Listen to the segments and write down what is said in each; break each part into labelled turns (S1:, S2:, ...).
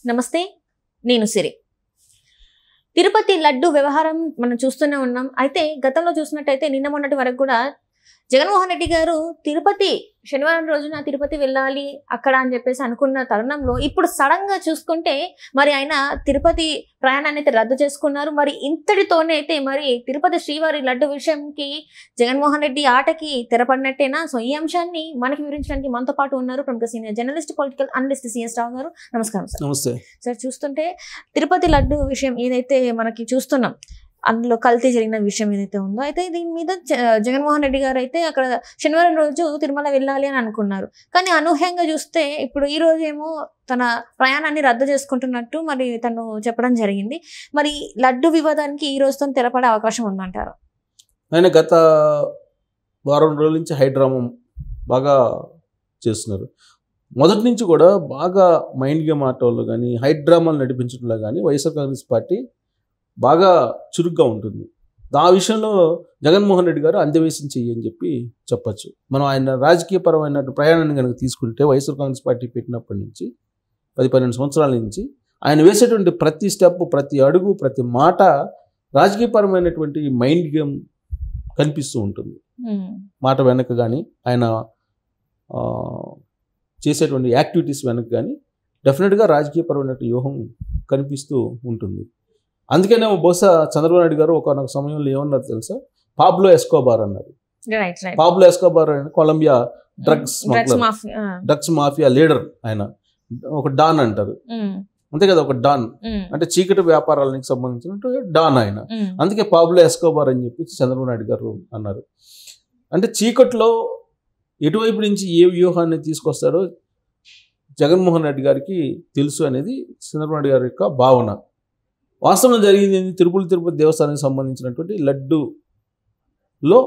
S1: నమస్తే, నేను సిరి. తిరుపతి లడ్డు వ్యవహారం మనం చూస్తూనే ఉన్నాం. అయితే గతంలో చూసినట్టయితే నిన్న మొన్నటి వరకు కూడా జగన్మోహన్ రెడ్డి గారు తిరుపతి శనివారం రోజున తిరుపతి వెళ్ళాలి అక్కడ అని చెప్పేసి అనుకున్న తరుణంలో ఇప్పుడు సడన్ గా చూసుకుంటే మరి ఆయన తిరుపతి ప్రయాణాన్ని అయితే రద్దు చేసుకున్నారు. మరి ఇంతటితోనే అయితే మరి తిరుపతి శ్రీవారి లడ్డు విషయంకి జగన్మోహన్ రెడ్డి ఆటకి తెరపడినట్టేనా? సో ఈ అంశాన్ని మనకి వివరించడానికి మనతో పాటు ఉన్నారు ప్రముఖ senior journalist, political analyst CS Rao garu. నమస్కారం సార్.
S2: నమస్తే
S1: సార్, చూస్తుంటే తిరుపతి లడ్డు విషయం ఏదైతే మనకి చూస్తున్నాం, అందులో కల్తీ జరిగిన విషయం ఏదైతే ఉందో, అయితే దీని మీద జగన్మోహన్ రెడ్డి గారు అయితే అక్కడ శనివారం రోజు తిరుమల వెళ్ళాలి అని అనుకున్నారు. కానీ అనూహ్యంగా చూస్తే ఇప్పుడు ఈ రోజు ఏమో తన ప్రయాణాన్ని రద్దు చేసుకుంటున్నట్టు మరి తను చెప్పడం జరిగింది. మరి లడ్డు వివాదానికి ఈ రోజుతో తెరపడే అవకాశం ఉందంటారు?
S2: ఆయన గత వారం రోజుల నుంచి హైడ్రామా బాగా చేస్తున్నారు. మొదటి నుంచి కూడా బాగా మైండ్ గేమ్ ఆటోళ్ళు కానీ హైడ్రామాలు నడిపించడంలో కానీ వైఎస్ఆర్ కాంగ్రెస్ పార్టీ బాగా చురుగ్గా ఉంటుంది. ఆ విషయంలో జగన్మోహన్ రెడ్డి గారు అంత్యవేశం చెయ్యని చెప్పి చెప్పచ్చు. మనం ఆయన రాజకీయపరమైన ప్రయాణాన్ని కనుక తీసుకుంటే వైఎస్ఆర్ కాంగ్రెస్ పార్టీ పెట్టినప్పటి నుంచి 10-12 సంవత్సరాల నుంచి ఆయన వేసేటువంటి ప్రతి స్టెప్, ప్రతి అడుగు, ప్రతి మాట రాజకీయపరమైనటువంటి మైండ్ గేమ్ కనిపిస్తూ ఉంటుంది. మాట వెనక కానీ ఆయన చేసేటువంటి యాక్టివిటీస్ వెనక కానీ డెఫినెట్గా రాజకీయపరమైన వ్యూహం కనిపిస్తూ ఉంటుంది. అందుకనే బహుశా చంద్రబాబు నాయుడు గారు ఒకనొక సమయంలో ఏమన్నారు తెలుసా? పాబ్లో ఎస్కోబార్ అన్నారు. పాబ్లో ఎస్కోబార్ అని కొలంబియా డ్రగ్స్ మాఫియా లీడర్, ఆయన ఒక డాన్ అంటారు, అంతే కదా, ఒక డాన్ అంటే చీకటి వ్యాపారాలకు సంబంధించినట్టు డాన్ ఆయన. అందుకే పాబ్లో ఎస్కోబార్ అని చెప్పి చంద్రబాబు నాయుడు గారు అన్నారు. అంటే చీకట్లో ఎటువైపు నుంచి ఏ వ్యూహాన్ని తీసుకొస్తారో జగన్మోహన్ రెడ్డి గారికి తెలుసు అనేది చంద్రబాబు నాయుడు గారి యొక్క భావన. వాస్తవంలో జరిగింది తిరుపతి దేవస్థానానికి సంబంధించినటువంటి లడ్డులో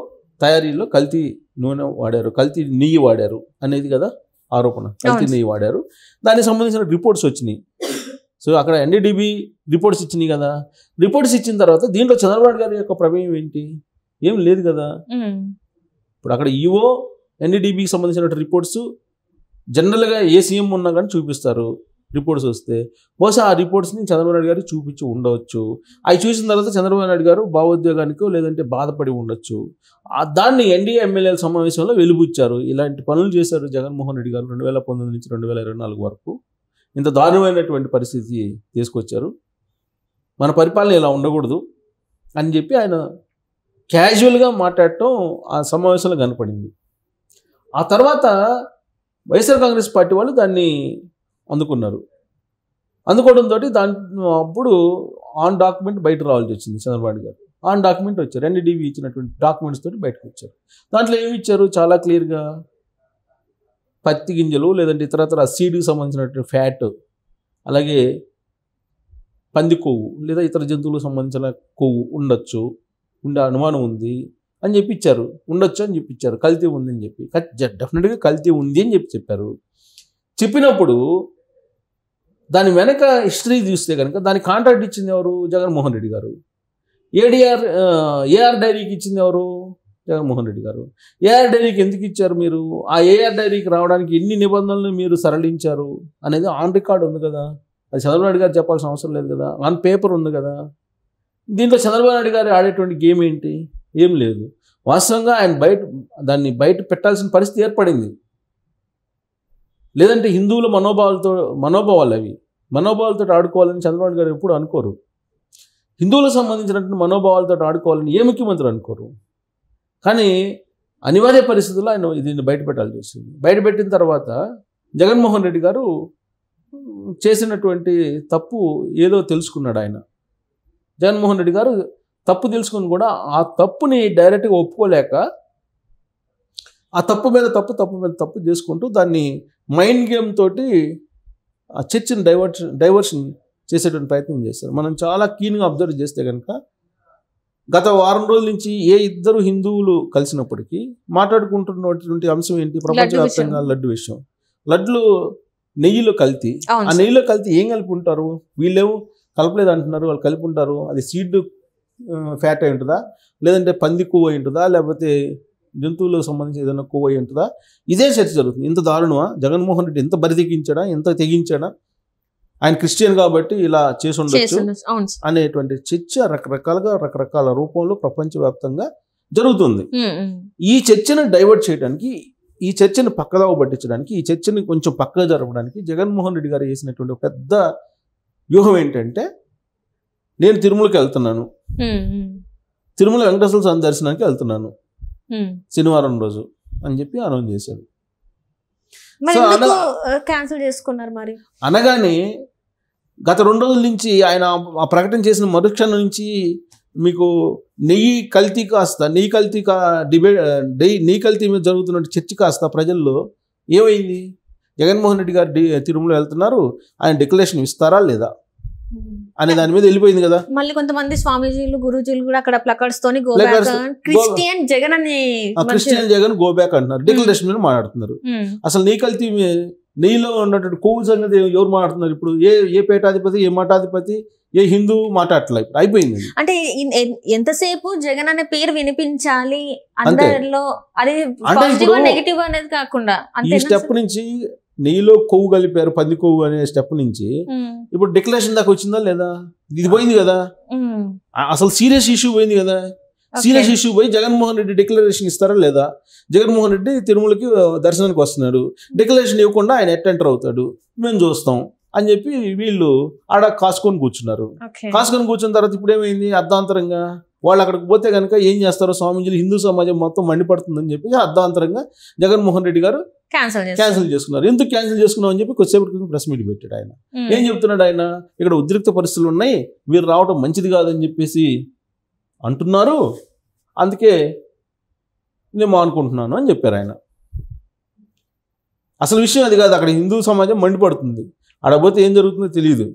S2: తయారీలో కల్తీ నూనె వాడారు, కల్తీ నెయ్యి వాడారు అనేది కదా ఆరోపణ. కల్తీ నెయ్యి వాడారు, దానికి సంబంధించిన రిపోర్ట్స్ వచ్చినాయి. సో అక్కడ ఎన్డీడీబీ రిపోర్ట్స్ ఇచ్చినాయి కదా. రిపోర్ట్స్ ఇచ్చిన తర్వాత దీంట్లో చంద్రబాబు గారి యొక్క ప్రమేయం ఏంటి? ఏం లేదు కదా. ఇప్పుడు అక్కడ ఈవో ఎన్డీడీబీకి సంబంధించిన రిపోర్ట్స్ జనరల్గా ఏ సీఎం ఉన్నా కానీ చూపిస్తారు. రిపోర్ట్స్ వస్తే బహుశా ఆ రిపోర్ట్స్ని చంద్రబాబు నాయుడు గారు చూపించి ఉండవచ్చు. అవి చూసిన తర్వాత చంద్రబాబు నాయుడు గారు భావోద్వేగానికో లేదంటే బాధపడి ఉండొచ్చు. దాన్ని ఎన్డీఏ ఎమ్మెల్యేల సమావేశంలో వెలుబుచ్చారు. ఇలాంటి పనులు చేశారు జగన్మోహన్ రెడ్డి గారు 2019 నుంచి 2024 వరకు. ఇంత దారుణమైనటువంటి పరిస్థితి తీసుకొచ్చారు, మన పరిపాలన ఇలా ఉండకూడదు అని చెప్పి ఆయన క్యాజువల్గా మాట్లాడటం ఆ సమావేశంలో కనపడింది. ఆ తర్వాత వైఎస్ఆర్ కాంగ్రెస్ పార్టీ వాళ్ళు దాన్ని అందుకోవడంతో అప్పుడు ఆన్ డాక్యుమెంట్ బయట రావాల్సి వచ్చింది. చంద్రబాబు గారు ఆన్ డాక్యుమెంట్ వచ్చారు, ఎన్డీడీబీ ఇచ్చినటువంటి డాక్యుమెంట్స్ తోటి బయటకు వచ్చారు. దాంట్లో ఏమి ఇచ్చారు? చాలా క్లియర్గా పత్తి గింజలు లేదంటే ఇతరతర సీడ్కి సంబంధించినటువంటి ఫ్యాట్, అలాగే పంది కొవ్వు లేదా ఇతర జంతువులకు సంబంధించిన కొవ్వు ఉండే అనుమానం ఉంది అని చెప్పి ఇచ్చారు. ఉండొచ్చు అని చెప్పి ఇచ్చారు. కల్తీ ఉంది అని చెప్పి, డెఫినెట్గా కల్తీ ఉంది అని చెప్పారు. చెప్పినప్పుడు దాని వెనక హిస్టరీ చూస్తే కనుక దానికి కాంట్రాక్ట్ ఇచ్చింది ఎవరు? జగన్మోహన్ రెడ్డి గారు. ఏఆర్ డైరీకి ఇచ్చింది ఎవరు? జగన్మోహన్ రెడ్డి గారు. ఏఆర్ డైరీకి ఎందుకు ఇచ్చారు మీరు? ఆ ఏఆర్ డైరీకి రావడానికి ఎన్ని నిబంధనలు మీరు సరళించారు అనేది ఆన్ రికార్డ్ ఉంది కదా. అది చంద్రబాబు నాయుడు గారు చెప్పాల్సిన అవసరం లేదు కదా, ఆన్ పేపర్ ఉంది కదా. దీంట్లో చంద్రబాబు నాయుడు గారు ఆడేటువంటి గేమ్ ఏంటి? ఏం లేదు. వాస్తవంగా ఆయన దాన్ని బయట పెట్టాల్సిన పరిస్థితి ఏర్పడింది. లేదంటే హిందువుల మనోభావాలు అవి మనోభావాలతో ఆడుకోవాలని చంద్రబాబు గారు ఎప్పుడు అనుకోరు. హిందువులకు సంబంధించినటువంటి మనోభావాలతో ఆడుకోవాలని ఏ ముఖ్యమంత్రి అనుకోరు. కానీ అనివార్య పరిస్థితుల్లో ఆయన దీన్ని బయట పెట్టాల్సి వచ్చింది. బయట పెట్టిన తర్వాత జగన్మోహన్ రెడ్డి గారు చేసినటువంటి తప్పు ఏదో తెలుసుకున్నాడు. ఆయన జగన్మోహన్ రెడ్డి గారు తప్పు తెలుసుకుని కూడా ఆ తప్పుని డైరెక్ట్గా ఒప్పుకోలేక ఆ తప్పు మీద తప్పు చేసుకుంటూ దాన్ని మైండ్ గేమ్ తోటి ఆ చర్చని డైవర్షన్ చేసేటువంటి ప్రయత్నం చేస్తారు. మనం చాలా కీన్గా అబ్జర్వ్ చేస్తే కనుక గత వారం రోజుల నుంచి ఏ ఇద్దరు హిందువులు కలిసినప్పటికీ మాట్లాడుకుంటున్నటువంటి అంశం ఏంటి? ప్రపంచవ్యాప్తంగా లడ్డు విషయం. లడ్లు నెయ్యిలో కల్తీ. ఆ నెయ్యిలో కల్తీ ఏం కలిపి ఉంటారు? వీళ్ళేమో కలపలేదు అంటున్నారు, వాళ్ళు కలిపి ఉంటారు. అది సీడ్ ఫ్యాట్ అయి ఉంటుందా, లేదంటే పంది కొవ్వు అయి ఉంటుందా, లేకపోతే జంతువులకు సంబంధించి ఏదైనా కొవ్వు అయి ఉంటుందా? ఇదే చర్చ జరుగుతుంది. ఇంత దారుణమా? జగన్మోహన్ రెడ్డి ఎంత బరితెగించాడా, ఎంత తెగించాడా ఆయన క్రిస్టియన్ కాబట్టి ఇలా చేసి ఉండొచ్చు
S1: అవును
S2: అనేటువంటి చర్చ రకరకాల రూపంలో ప్రపంచవ్యాప్తంగా జరుగుతుంది. ఈ చర్చను డైవర్ట్ చేయడానికి, ఈ చర్చను పక్కదావ పట్టించడానికి, ఈ చర్చని కొంచెం పక్కగా జరపడానికి జగన్మోహన్ రెడ్డి గారు చేసినటువంటి పెద్ద వ్యూహం ఏంటంటే, నేను తిరుమలకి వెళ్తున్నాను, తిరుమల వెంకటేశ్వర స్వామి దర్శనానికి వెళ్తున్నాను శనివారం రోజు అని చెప్పి అనౌన్స్ చేశారు.
S1: క్యాన్సిల్ చేసుకున్నారు మరి
S2: అనగానే గత 2 రోజుల నుంచి ఆయన ఆ ప్రకటన చేసిన మరుక్షణం నుంచి మీకు నెయ్యి కల్తీ మీద జరుగుతున్న చర్చ కాస్త ప్రజల్లో ఏమైంది, జగన్మోహన్ రెడ్డి గారు తిరుమల వెళ్తున్నారు, ఆయన డిక్లరేషన్ ఇస్తారా లేదా అనే దాని మీద వెళ్ళిపోయింది కదా.
S1: మళ్ళీ కొంతమంది స్వామీజీలు గురూజీలు కూడా అక్కడ ప్లకార్డ్స్ తోని క్రిస్టియన్
S2: జగన్ గో బ్యాక్ అంటున్నారు, డిక్లరేషన్ మీద మాట్లాడుతున్నారు. అసలు నెయ్యిలో ఉన్నటువంటి కొవ్వు సంగతి ఎవరు మాట్లాడుతున్నారు ఇప్పుడు? ఏ పీఠాధిపతి, ఏ మఠాధిపతి, ఏ హిందూ మాట్లాడట్లేదు, అయిపోయింది.
S1: అంటే ఎంతసేపు జగన్ అనే పేరు వినిపించాలి అందరిలో, అది పాజిటివ్ నెగిటివ్ అనేది కాకుండా
S2: ఈ స్టెప్ నుంచి నెయ్యిలో కొవ్వు కలిపారు, పంది కొవ్వు అనే స్టెప్ నుంచి ఇప్పుడు డిక్లరేషన్ దాకా వచ్చిందా లేదా? ఇది పోయింది కదా, అసలు సీరియస్ ఇష్యూ పోయింది కదా. సీరియస్ ఇష్యూ పోయి జగన్మోహన్ రెడ్డి డిక్లరేషన్ ఇస్తారా లేదా? జగన్మోహన్ రెడ్డి తిరుమలకి దర్శనానికి వస్తున్నాడు, డిక్లరేషన్ ఇవ్వకుండా ఆయన ఎంటర్ అవుతాడు, మేము చూస్తాం అని చెప్పి వీళ్ళు ఆడ కాసుకొని కూర్చున్నారు. కాసుకొని కూర్చున్న తర్వాత ఇప్పుడు ఏమైంది, అర్ధాంతరంగా వాళ్ళు అక్కడికి పోతే కనుక ఏం చేస్తారో స్వామీజీలు, హిందూ సమాజం మొత్తం మండిపడుతుందని చెప్పి అర్ధాంతరంగా జగన్మోహన్ రెడ్డి గారు క్యాన్సిల్ చేసుకున్నారు. ఎందుకు క్యాన్సిల్ చేసుకున్నాం అని చెప్పి కొద్దిసేపటి క్రితం ప్రెస్ మీట్ పెట్టాడు. ఆయన ఏం చెప్తున్నాడు, ఆయన ఇక్కడ ఉద్రిక్త పరిస్థితులు ఉన్నాయి, మీరు రావడం మంచిది కాదని చెప్పేసి అంటున్నారు, అందుకే నేను అనుకుంటున్నాను అని చెప్పారు ఆయన. అసలు విషయం అది కాదు, అక్కడ హిందూ సమాజం మండిపడుతుంది, ఆడపోతే ఏం జరుగుతుందో తెలియదు.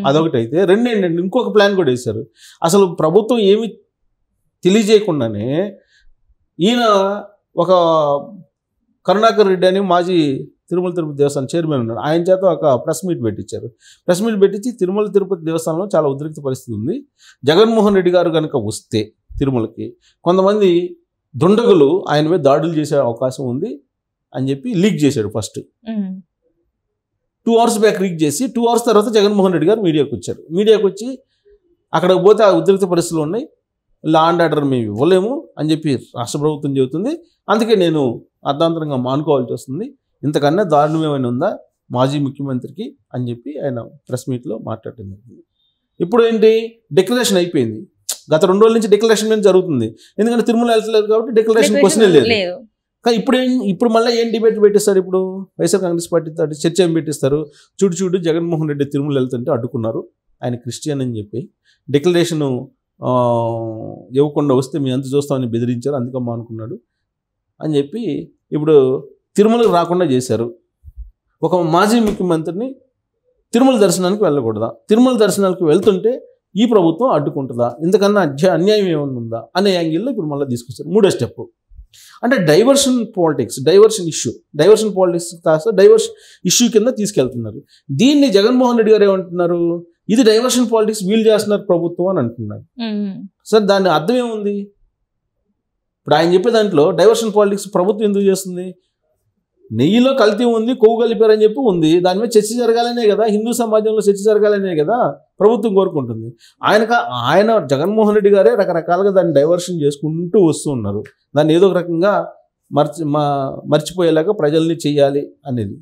S2: అదొకటి అయితే, రెండేంటంటే ఇంకొక ప్లాన్ కూడా వేశారు. అసలు ప్రభుత్వం ఏమి తెలియజేయకుండానే ఈయన ఒక కరుణాకర్ రెడ్డి అని మాజీ తిరుమల తిరుపతి దేవస్థానం చైర్మన్ ఉన్నాడు, ఆయన చేత ఒక ప్రెస్ మీట్ పెట్టించారు. ప్రెస్ మీట్ పెట్టించి తిరుమల తిరుపతి దేవస్థానంలో చాలా ఉద్రిక్త పరిస్థితి ఉంది, జగన్మోహన్ రెడ్డి గారు కనుక వస్తే తిరుమలకి కొంతమంది దుండగులు ఆయన మీద దాడులు చేసే అవకాశం ఉంది అని చెప్పి లీక్ చేశాడు. ఫస్ట్ 2 hours బ్యాక్ లీక్ చేసి 2 hours తర్వాత జగన్మోహన్ రెడ్డి గారు మీడియాకు వచ్చారు. మీడియాకు వచ్చి అక్కడికి పోతే ఆ ఉద్రిక్త పరిస్థితులు ఉన్నాయి, లా అండ్ ఆర్డర్ మేము ఇవ్వలేము అని చెప్పి రాష్ట్ర ప్రభుత్వం చెబుతుంది, అందుకే నేను అర్ధాంతరంగా మానుకోవాల్సి వస్తుంది, ఇంతకన్నా దారుణం ఏమైనా ఉందా మాజీ ముఖ్యమంత్రికి అని చెప్పి ఆయన ప్రెస్ మీట్లో మాట్లాడటం జరిగింది. ఇప్పుడు ఏంటి, డిక్లరేషన్ అయిపోయింది, గత 2 రోజుల నుంచి డిక్లరేషన్ మీద జరుగుతుంది, ఎందుకంటే తిరుమల వెళ్తలేదు కాబట్టి డిక్లరేషన్ క్వశ్చన్ లేదు. కానీ ఇప్పుడు మళ్ళీ ఏం డిబేట్ పెట్టిస్తారు, ఇప్పుడు వైఎస్ఆర్ కాంగ్రెస్ పార్టీ తోటి చర్చ ఏం పెట్టిస్తారు, చూడు జగన్మోహన్ రెడ్డి తిరుమల వెళ్తుంటే అడ్డుకున్నారు, ఆయన క్రిస్టియన్ అని చెప్పి డిక్లరేషన్ ఇవ్వకుండా వస్తే మీ అంత చూస్తామని బెదిరించారు, అందుకమ్మా అనుకున్నాడు అని చెప్పి ఇప్పుడు తిరుమలకు రాకుండా చేశారు. ఒక మాజీ ముఖ్యమంత్రిని తిరుమల దర్శనానికి వెళ్ళకూడదా, తిరుమల దర్శనానికి వెళ్తుంటే ఈ ప్రభుత్వం అడ్డుకుంటుందా, ఇంతకన్నా అన్యాయం ఏమైనా ఉందా అనే యాంగిల్లో ఇప్పుడు మళ్ళీ తీసుకొచ్చారు. 3వ స్టెప్ అంటే డైవర్షన్ పాలిటిక్స్ కాస్త డైవర్షన్ ఇష్యూ కింద తీసుకెళ్తున్నారు. దీన్ని జగన్మోహన్ రెడ్డి గారు ఏమంటున్నారు, ఇది డైవర్షన్ పాలిటిక్స్ వీళ్ళు చేస్తున్నారు ప్రభుత్వం అని అంటున్నారు. సార్ దాని అర్థం ఏముంది, ఇప్పుడు ఆయన చెప్పే దాంట్లో డైవర్షన్ పాలిటిక్స్ ప్రభుత్వం ఎందుకు చేస్తుంది, నెయ్యిలో కల్తీ ఉంది, కొవ్వు కలిపారని చెప్పి ఉంది, దాని మీద చర్చ జరగాలనే కదా, హిందూ సమాజంలో చర్చ జరగాలనే కదా ప్రభుత్వం కోరుకుంటుంది. ఆయన జగన్మోహన్ రెడ్డి గారే రకరకాలుగా దాన్ని డైవర్షన్ చేసుకుంటూ వస్తూ ఉన్నారు, దాన్ని ఏదో ఒక రకంగా మర్చిపోయేలాగా ప్రజల్ని చెయ్యాలి అనేది.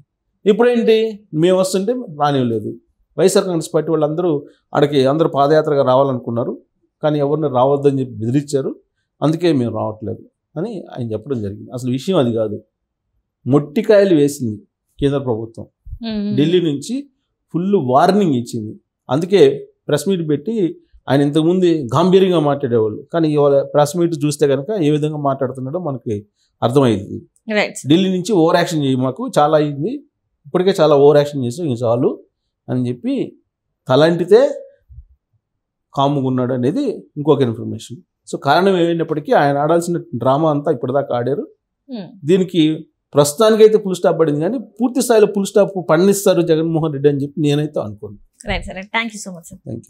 S2: ఇప్పుడేంటి, మేము వస్తుంటే రానివ్వలేదు, వైఎస్ఆర్ కాంగ్రెస్ పార్టీ వాళ్ళందరూ అక్కడికి అందరూ పాదయాత్రగా రావాలనుకున్నారు, కానీ ఎవరిని రావద్దని చెప్పి బెదిరించారు, అందుకే మేము రావట్లేదు అని ఆయన చెప్పడం జరిగింది. అసలు విషయం అది కాదు, మొట్టికాయలు వేసింది కేంద్ర ప్రభుత్వం, ఢిల్లీ నుంచి ఫుల్ వార్నింగ్ ఇచ్చింది, అందుకే ప్రెస్ మీట్ పెట్టి ఆయన ఇంతకుముందు గాంభీర్యంగా మాట్లాడేవాళ్ళు, కానీ ఇవాళ ప్రెస్ మీట్ చూస్తే కనుక ఏ విధంగా మాట్లాడుతున్నాడో మనకి అర్థమైంది. ఢిల్లీ నుంచి ఓవర్ యాక్షన్ చేయి, మాకు చాలా అయింది, ఇప్పటికే చాలా ఓవర్ యాక్షన్ చేసి ఇంక చాలు అని చెప్పి తలంటితే కాముకున్నాడు అనేది ఇంకొక ఇన్ఫర్మేషన్. సో కారణం ఏమైనప్పటికీ ఆయన ఆడాల్సిన డ్రామా అంతా ఇప్పటిదాకా ఆడారు. దీనికి ప్రస్తుతానికైతే ఫుల్ స్టాప్ పడింది, కానీ పూర్తి స్థాయిలో ఫుల్ స్టాప్ పడిస్తారు జగన్మోహన్ రెడ్డి అని చెప్పి నేనైతే అనుకోను.
S1: Right sir, thank you so much sir. Thank you.